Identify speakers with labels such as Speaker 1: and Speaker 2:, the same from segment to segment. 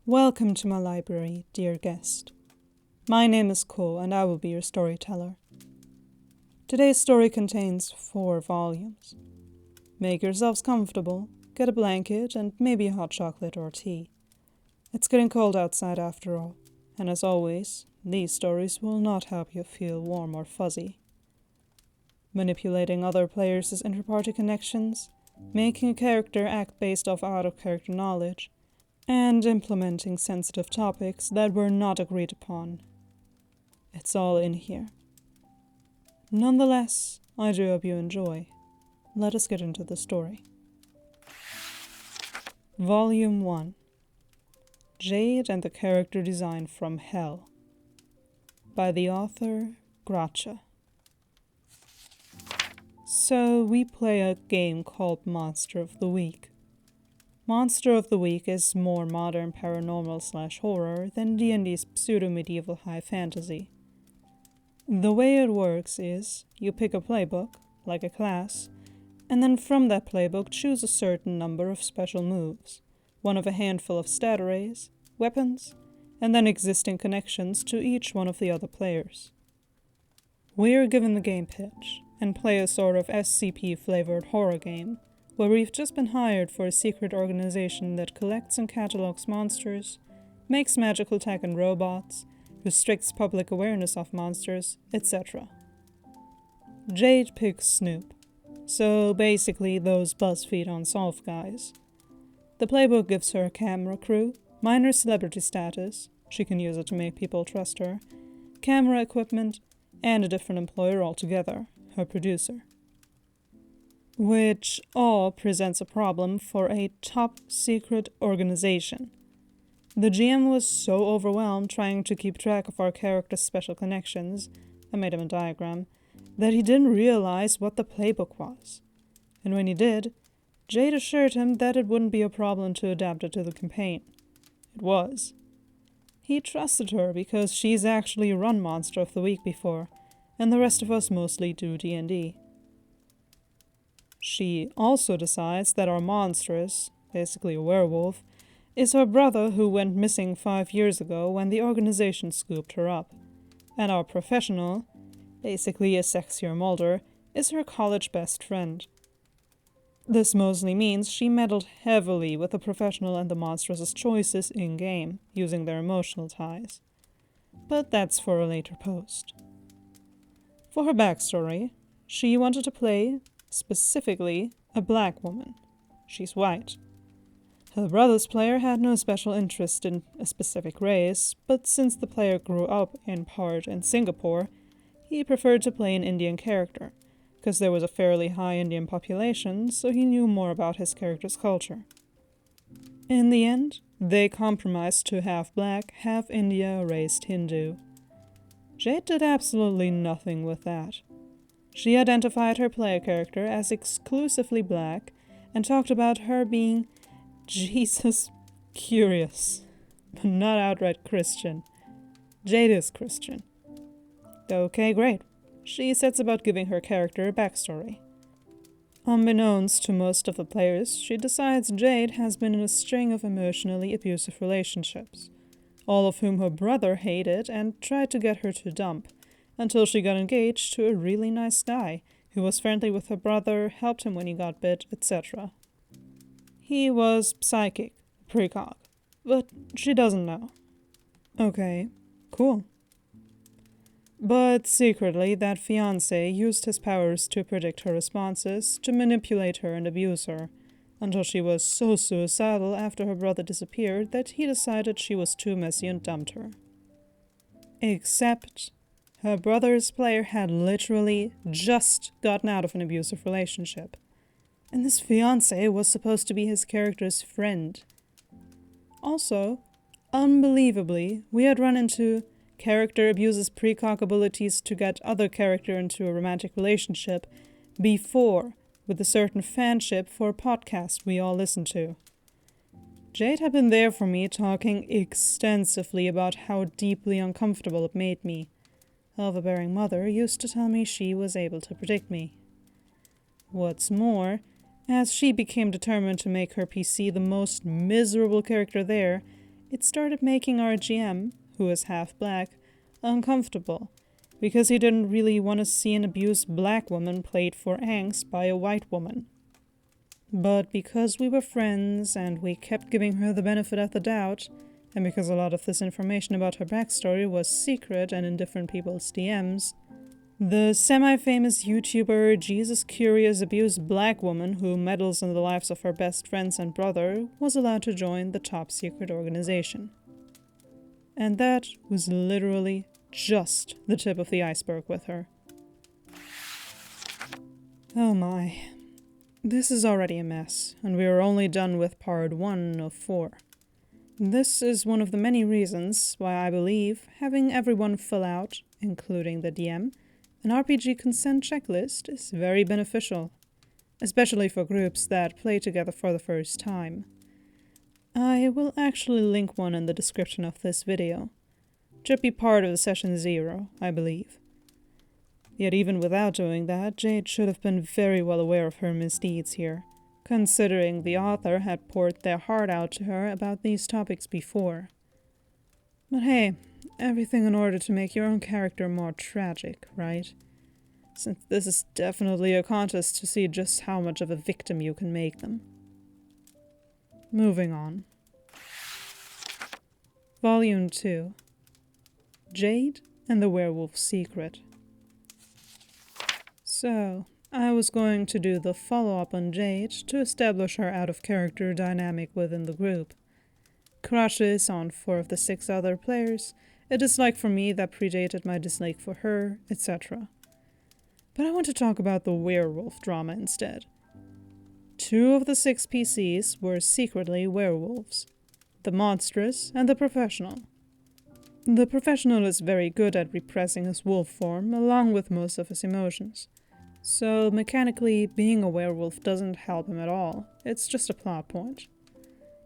Speaker 1: Welcome to my library, dear guest. My name is Ko, and I will be your storyteller. Today's story contains 4 volumes. Make yourselves comfortable, get a blanket, and maybe a hot chocolate or tea. It's getting cold outside after all, and as always, these stories will not help you feel warm or fuzzy. Manipulating other players' inter-party connections, making a character act based off out-of-character knowledge, and implementing sensitive topics that were not agreed upon. It's all in here. Nonetheless, I do hope you enjoy. Let us get into the story. Volume 1. Jade and the Character Design from Hell. By the author, Gracia. So, we play a game called Monster of the Week. Monster of the Week is more modern paranormal/horror than D&D's pseudo-medieval high fantasy. The way it works is, you pick a playbook, like a class, and then from that playbook choose a certain number of special moves, one of a handful of stat arrays, weapons, and then existing connections to each one of the other players. We're given the game pitch, and play a sort of SCP-flavored horror game, where we've just been hired for a secret organization that collects and catalogs monsters, makes magical tech and robots, restricts public awareness of monsters, etc. Jade picks Snoop, so basically those BuzzFeed Unsolved guys. The playbook gives her a camera crew, minor celebrity status, she can use it to make people trust her, camera equipment, and a different employer altogether, her producer. Which all presents a problem for a top-secret organization. The GM was so overwhelmed trying to keep track of our character's special connections, I made him a diagram, that he didn't realize what the playbook was. And when he did, Jade assured him that it wouldn't be a problem to adapt it to the campaign. It was. He trusted her because she's actually run Monster of the Week before, and the rest of us mostly do D&D. She also decides that our monstress, basically a werewolf, is her brother who went missing 5 years ago when the organization scooped her up. And our professional, basically a sexier Mulder, is her college best friend. This mostly means she meddled heavily with the professional and the monstress's choices in-game, using their emotional ties. But that's for a later post. For her backstory, she wanted to play, specifically, a black woman. She's white. Her brother's player had no special interest in a specific race, but since the player grew up, in part, in Singapore, he preferred to play an Indian character, because there was a fairly high Indian population, so he knew more about his character's culture. In the end, they compromised to half black, half India-raised Hindu. Jade did absolutely nothing with that. She identified her player character as exclusively black and talked about her being Jesus curious, but not outright Christian. Jade is Christian. Okay, great. She sets about giving her character a backstory. Unbeknownst to most of the players, she decides Jade has been in a string of emotionally abusive relationships, all of whom her brother hated and tried to get her to dump, until she got engaged to a really nice guy who was friendly with her brother, helped him when he got bit, etc. He was psychic, precog, but she doesn't know. Okay, cool. But secretly, that fiancé used his powers to predict her responses, to manipulate her and abuse her, until she was so suicidal after her brother disappeared that he decided she was too messy and dumped her. Except her brother's player had literally just gotten out of an abusive relationship, and this fiancé was supposed to be his character's friend. Also, unbelievably, we had run into character abuses precog abilities to get other character into a romantic relationship before, with a certain fanship for a podcast we all listen to. Jade had been there for me, talking extensively about how deeply uncomfortable it made me. Her overbearing mother used to tell me she was able to predict me. What's more, as she became determined to make her PC the most miserable character there, it started making our GM, who is half black, uncomfortable, because he didn't really want to see an abused black woman played for angst by a white woman. But because we were friends and we kept giving her the benefit of the doubt, and because a lot of this information about her backstory was secret and in different people's DMs, the semi-famous YouTuber Jesus Curious abused black woman who meddles in the lives of her best friends and brother was allowed to join the top secret organization. And that was literally just the tip of the iceberg with her. Oh my. This is already a mess, and we are only done with part 1 of 4. This is one of the many reasons why I believe having everyone fill out, including the DM, an RPG consent checklist is very beneficial, especially for groups that play together for the first time. I will actually link one in the description of this video. It should be part of the session 0, I believe. Yet even without doing that, Jade should have been very well aware of her misdeeds here, considering the author had poured their heart out to her about these topics before. But hey, everything in order to make your own character more tragic, right? Since this is definitely a contest to see just how much of a victim you can make them. Moving on. Volume 2. Jade and the Werewolf's Secret. So, I was going to do the follow-up on Jade to establish her out-of-character dynamic within the group. Crushes on 4 of the 6 other players, a dislike for me that predated my dislike for her, etc. But I want to talk about the werewolf drama instead. 2 of the 6 PCs were secretly werewolves. The monstrous and the professional. The professional is very good at repressing his wolf form along with most of his emotions. So mechanically, being a werewolf doesn't help him at all, it's just a plot point.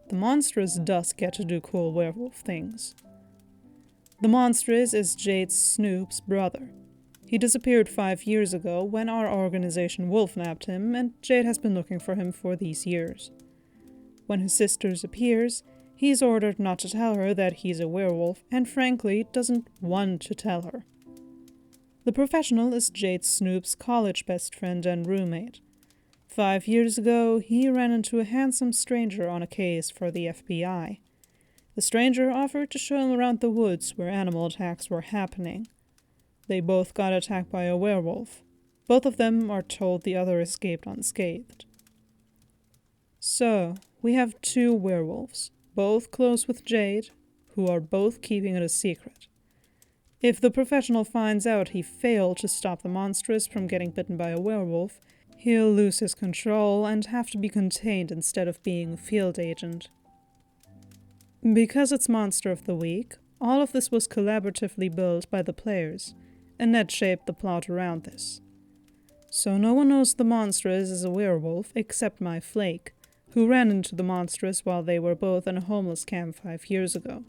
Speaker 1: The monstrous does get to do cool werewolf things. The monstrous is Jade Snoop's brother. He disappeared 5 years ago when our organization wolf-nabbed him, and Jade has been looking for him for these years. When his sister appears, he's ordered not to tell her that he's a werewolf, and frankly doesn't want to tell her. The professional is Jade Snoop's college best friend and roommate. 5 years ago, he ran into a handsome stranger on a case for the FBI. The stranger offered to show him around the woods where animal attacks were happening. They both got attacked by a werewolf. Both of them are told the other escaped unscathed. So, we have 2 werewolves, both close with Jade, who are both keeping it a secret. If the professional finds out he failed to stop the monstrous from getting bitten by a werewolf, he'll lose his control and have to be contained instead of being a field agent. Because it's Monster of the Week, all of this was collaboratively built by the players, and Ned shaped the plot around this. So no one knows the monstrous is a werewolf except my Flake, who ran into the monstrous while they were both in a homeless camp 5 years ago.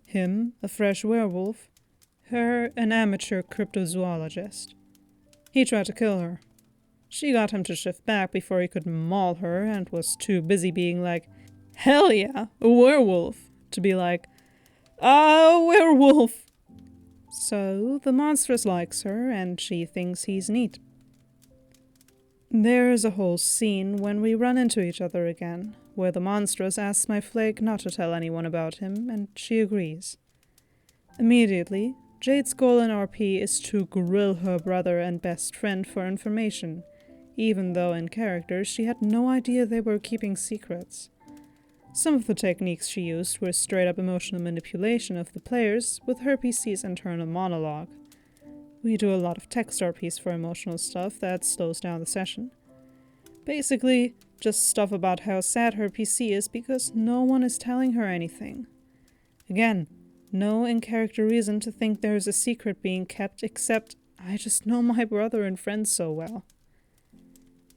Speaker 1: Him, a fresh werewolf, her, an amateur cryptozoologist. He tried to kill her. She got him to shift back before he could maul her and was too busy being like, "Hell yeah, a werewolf," to be like, "Ah, werewolf!" So the monstrous likes her and she thinks he's neat. There's a whole scene when we run into each other again, where the monstrous asks my Flake not to tell anyone about him, and she agrees. Immediately, Jade's goal in RP is to grill her brother and best friend for information, even though in character she had no idea they were keeping secrets. Some of the techniques she used were straight-up emotional manipulation of the players with her PC's internal monologue. We do a lot of text RPs for emotional stuff that slows down the session. Basically, just stuff about how sad her PC is because no one is telling her anything. Again, no in-character reason to think there's a secret being kept except I just know my brother and friends so well.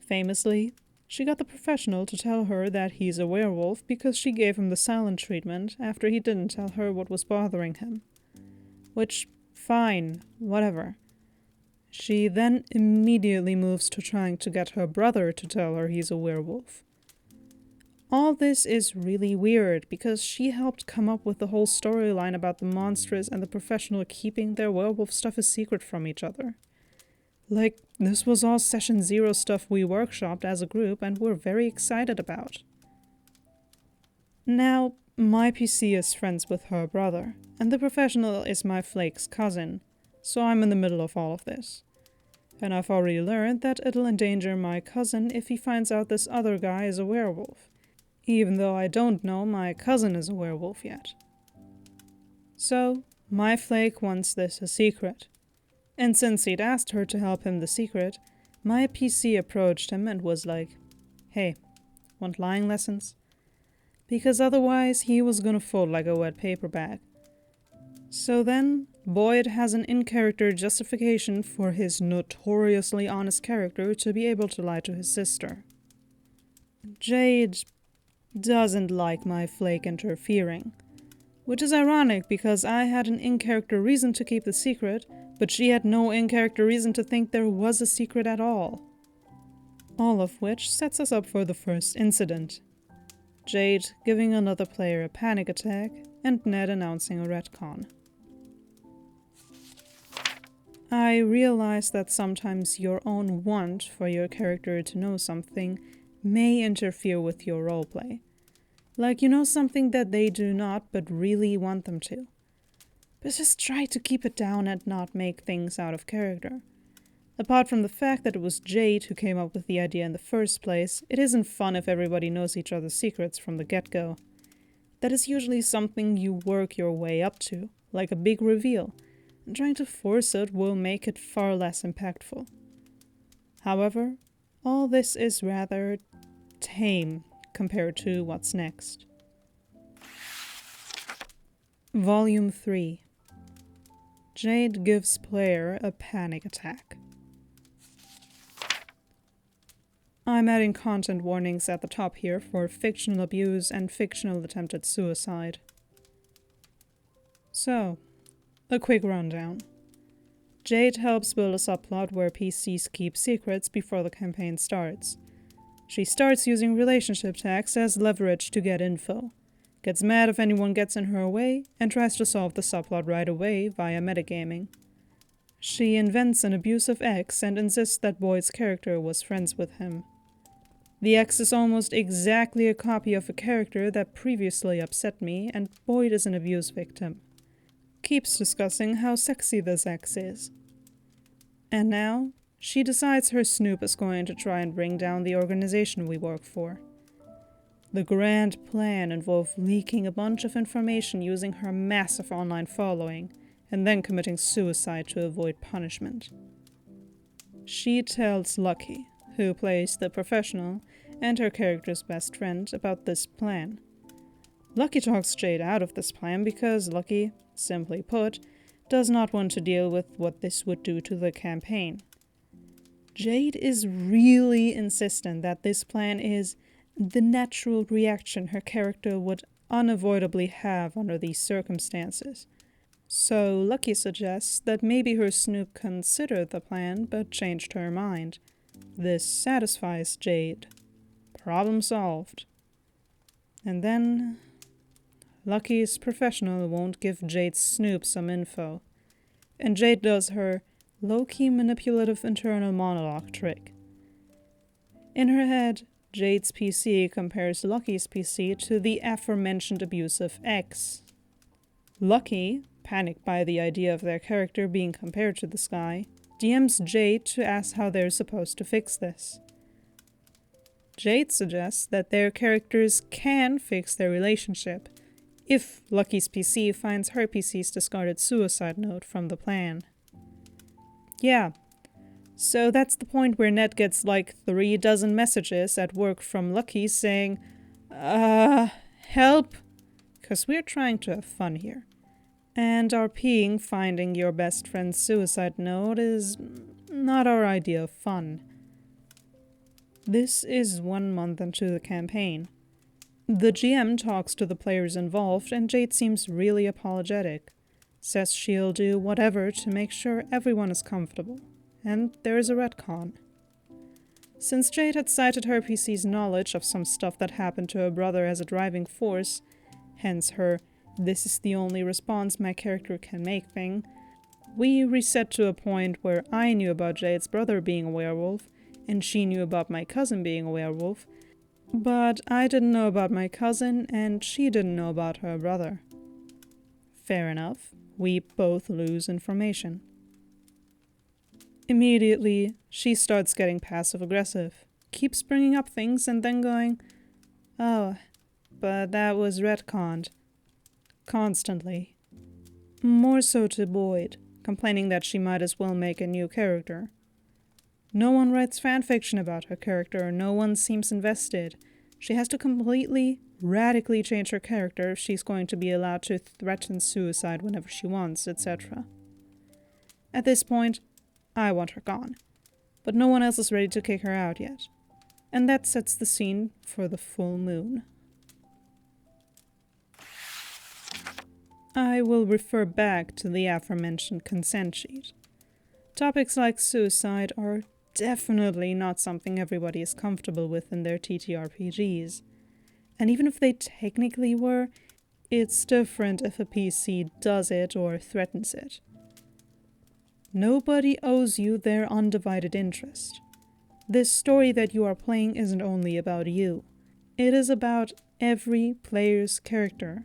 Speaker 1: Famously, she got the professional to tell her that he's a werewolf because she gave him the silent treatment after he didn't tell her what was bothering him. Which, fine, whatever. She then immediately moves to trying to get her brother to tell her he's a werewolf. All this is really weird because she helped come up with the whole storyline about the monstrous and the professional keeping their werewolf stuff a secret from each other. Like, this was all session 0 stuff we workshopped as a group and were very excited about. Now, my PC is friends with her brother, and the professional is my Flake's cousin, so I'm in the middle of all of this. And I've already learned that it'll endanger my cousin if he finds out this other guy is a werewolf, even though I don't know my cousin is a werewolf yet. So, my Flake wants this a secret. And since he'd asked her to help him the secret, my PC approached him and was like, "Hey, want lying lessons?" Because otherwise he was gonna fold like a wet paper bag. So then, Boyd has an in-character justification for his notoriously honest character to be able to lie to his sister. Jade doesn't like my Flake interfering, which is ironic because I had an in-character reason to keep the secret, but she had no in-character reason to think there was a secret at all. All of which sets us up for the first incident. Jade giving another player a panic attack, and Ned announcing a retcon. I realize that sometimes your own want for your character to know something may interfere with your roleplay. Like you know something that they do not but really want them to. But just try to keep it down and not make things out of character. Apart from the fact that it was Jade who came up with the idea in the first place, it isn't fun if everybody knows each other's secrets from the get-go. That is usually something you work your way up to, like a big reveal, and trying to force it will make it far less impactful. However, all this is rather tame compared to what's next. Volume 3. Jade gives player a panic attack. I'm adding content warnings at the top here for fictional abuse and fictional attempted suicide. So, a quick rundown. Jade helps build a subplot where PCs keep secrets before the campaign starts. She starts using relationship tags as leverage to get info, gets mad if anyone gets in her way, and tries to solve the subplot right away via metagaming. She invents an abusive ex and insists that Boyd's character was friends with him. The ex is almost exactly a copy of a character that previously upset me, and Boyd is an abuse victim. Keeps discussing how sexy this ex is. And now, she decides her snoop is going to try and bring down the organization we work for. The grand plan involved leaking a bunch of information using her massive online following, and then committing suicide to avoid punishment. She tells Lucky, who plays the professional, and her character's best friend about this plan. Lucky talks Jade out of this plan because Lucky, simply put, does not want to deal with what this would do to the campaign. Jade is really insistent that this plan is the natural reaction her character would unavoidably have under these circumstances. So Lucky suggests that maybe her snoop considered the plan but changed her mind. This satisfies Jade. Problem solved. And then Lucky's professional won't give Jade's snoop some info, and Jade does her low-key manipulative internal monologue trick. In her head, Jade's PC compares Lucky's PC to the aforementioned abusive ex. Lucky, panicked by the idea of their character being compared to this guy, DMs Jade to ask how they're supposed to fix this. Jade suggests that their characters can fix their relationship if Lucky's PC finds her PC's discarded suicide note from the plan. Yeah, so that's the point where Ned gets like 36 messages at work from Lucky saying, help, 'cause we're trying to have fun here. And RPing finding your best friend's suicide note is not our idea of fun. This is 1 month into the campaign. The GM talks to the players involved and Jade seems really apologetic. Says she'll do whatever to make sure everyone is comfortable. And there is a retcon. Since Jade had cited her PC's knowledge of some stuff that happened to her brother as a driving force, hence her "this is the only response my character can make" thing, we reset to a point where I knew about Jade's brother being a werewolf, and she knew about my cousin being a werewolf, but I didn't know about my cousin, and she didn't know about her brother. Fair enough, we both lose information. Immediately, she starts getting passive-aggressive, keeps bringing up things and then going, "Oh, but that was retconned." Constantly. More so to Boyd, complaining that she might as well make a new character. No one writes fanfiction about her character, no one seems invested. She has to completely, radically change her character if she's going to be allowed to threaten suicide whenever she wants, etc. At this point, I want her gone, but no one else is ready to kick her out yet. And that sets the scene for the full moon. I will refer back to the aforementioned consent sheet. Topics like suicide are definitely not something everybody is comfortable with in their TTRPGs. And even if they technically were, it's different if a PC does it or threatens it. Nobody owes you their undivided interest. This story that you are playing isn't only about you. It is about every player's character.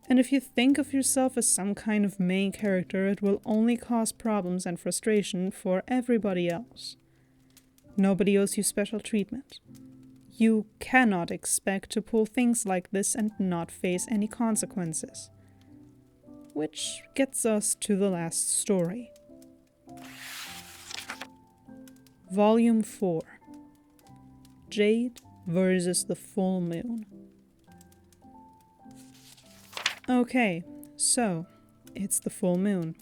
Speaker 1: And if you think of yourself as some kind of main character, it will only cause problems and frustration for everybody else. Nobody owes you special treatment. You cannot expect to pull things like this and not face any consequences. Which gets us to the last story. Volume 4. Jade versus the full moon. Okay, so it's the full moon.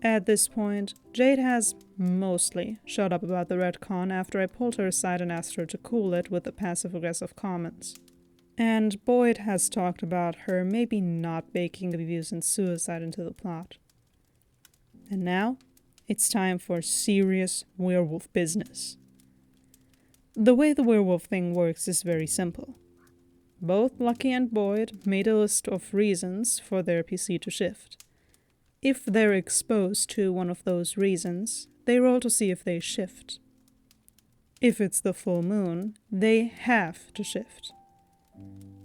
Speaker 1: At this point, Jade has mostly shut up about the retcon after I pulled her aside and asked her to cool it with the passive-aggressive comments. And Boyd has talked about her maybe not baking abuse and suicide into the plot. And now, it's time for serious werewolf business. The way the werewolf thing works is very simple. Both Lucky and Boyd made a list of reasons for their PC to shift. If they're exposed to one of those reasons, they roll to see if they shift. If it's the full moon, they have to shift.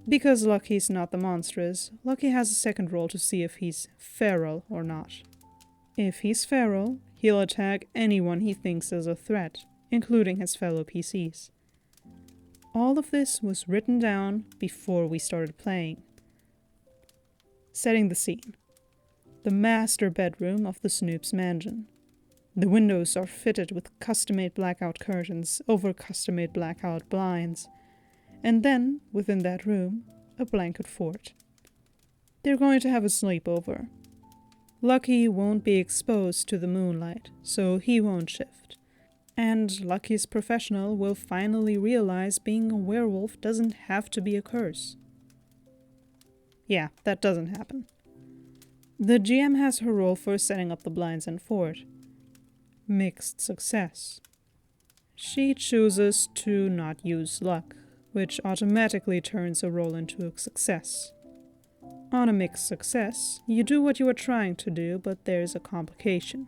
Speaker 1: Because Lucky's not the monstrous, Lucky has a second roll to see if he's feral or not. If he's feral, he'll attack anyone he thinks is a threat, including his fellow PCs. All of this was written down before we started playing. Setting the scene. The master bedroom of the Snoop's mansion. The windows are fitted with custom-made blackout curtains over custom-made blackout blinds. And then, within that room, a blanket fort. They're going to have a sleepover. Lucky won't be exposed to the moonlight, so he won't shift. And Lucky's professional will finally realize being a werewolf doesn't have to be a curse. Yeah, that doesn't happen. The GM has her roll for setting up the blinds and fort. Mixed success. She chooses to not use luck, which automatically turns a roll into a success. On a mixed success, you do what you are trying to do, but there's a complication.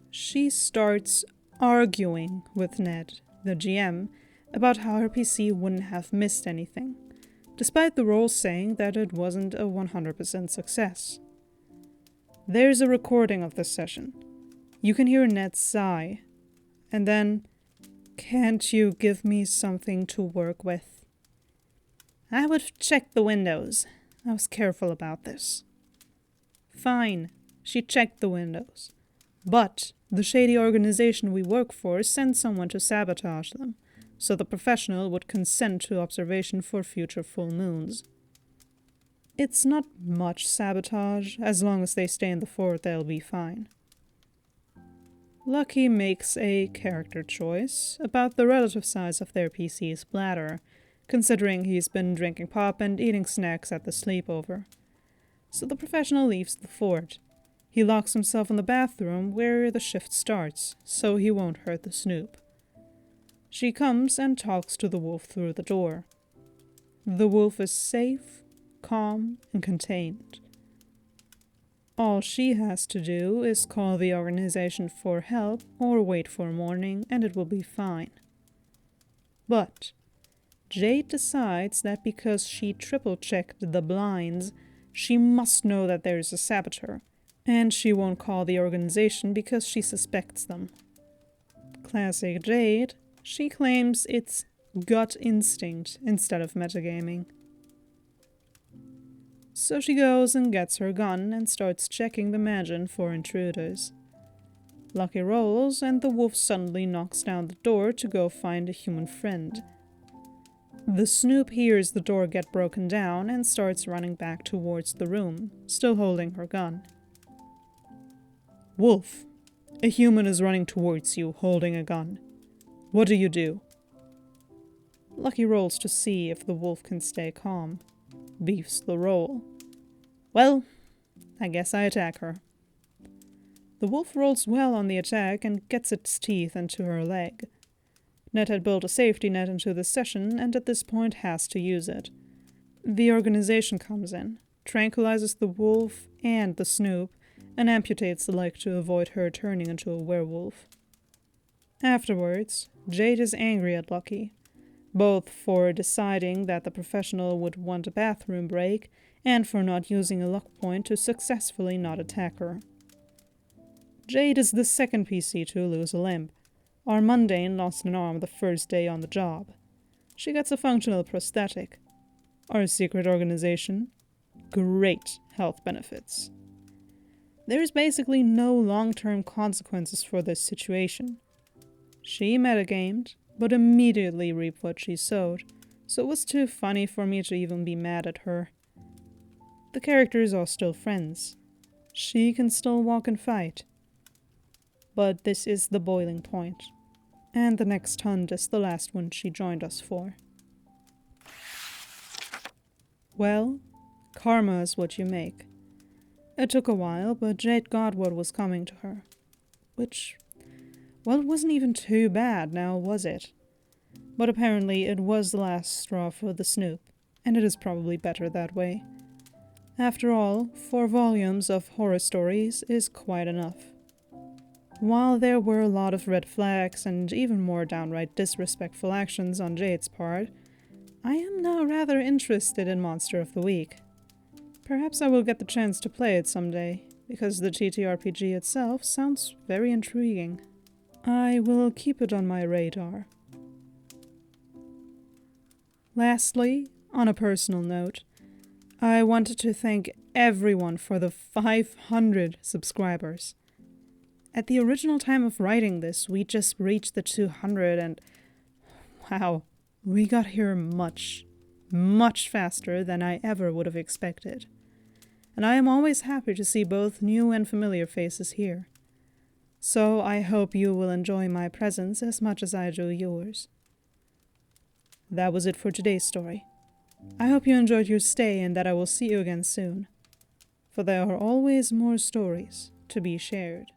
Speaker 1: She starts arguing with Ned, the GM, about how her PC wouldn't have missed anything, despite the roll saying that it wasn't a 100% success. There's a recording of this session. You can hear Ned sigh, and then, "Can't you give me something to work with?" "I would have checked the windows. I was careful about this." Fine, she checked the windows. But the shady organization we work for sent someone to sabotage them, so the professional would consent to observation for future full moons. It's not much sabotage. As long as they stay in the fort, they'll be fine. Lucky makes a character choice about the relative size of their PC's bladder, considering he's been drinking pop and eating snacks at the sleepover. So the professional leaves the fort. He locks himself in the bathroom where the shift starts, so he won't hurt the Snoop. She comes and talks to the wolf through the door. The wolf is safe, calm, and contained. All she has to do is call the organization for help or wait for morning and it will be fine. But Jade decides that because she triple-checked the blinds, she must know that there is a saboteur, and she won't call the organization because she suspects them. Classic Jade, she claims it's gut instinct instead of metagaming. So she goes and gets her gun and starts checking the mansion for intruders. Lucky rolls and the wolf suddenly knocks down the door to go find a human friend. The Snoop hears the door get broken down and starts running back towards the room, still holding her gun. Wolf, a human is running towards you, holding a gun. What do you do? Lucky rolls to see if the wolf can stay calm. Beefs the roll. Well, I guess I attack her. The wolf rolls well on the attack and gets its teeth into her leg. Ned had built a safety net into the session and at this point has to use it. The organization comes in, tranquilizes the wolf and the Snoop, and amputates the leg to avoid her turning into a werewolf. Afterwards, Jade is angry at Lucky, both for deciding that the professional would want a bathroom break and for not using a luck point to successfully not attack her. Jade is the second PC to lose a limb. Our mundane lost an arm the first day on the job. She gets a functional prosthetic. Our secret organization, great health benefits. There's basically no long-term consequences for this situation. She metagamed, but immediately reaped what she sowed, so it was too funny for me to even be mad at her. The characters are still friends. She can still walk and fight. But this is the boiling point, and the next hunt is the last one she joined us for. Well, karma is what you make. It took a while, but Jade got what was coming to her. Which, well, it wasn't even too bad now, was it? But apparently it was the last straw for the Snoop, and it is probably better that way. After all, 4 volumes of horror stories is quite enough. While there were a lot of red flags and even more downright disrespectful actions on Jade's part, I am now rather interested in Monster of the Week. Perhaps I will get the chance to play it someday, because the TTRPG itself sounds very intriguing. I will keep it on my radar. Lastly, on a personal note, I wanted to thank everyone for the 500 subscribers. At the original time of writing this, we just reached the 200 and wow, we got here much, much faster than I ever would have expected. And I am always happy to see both new and familiar faces here. So I hope you will enjoy my presence as much as I do yours. That was it for today's story. I hope you enjoyed your stay and that I will see you again soon. For there are always more stories to be shared.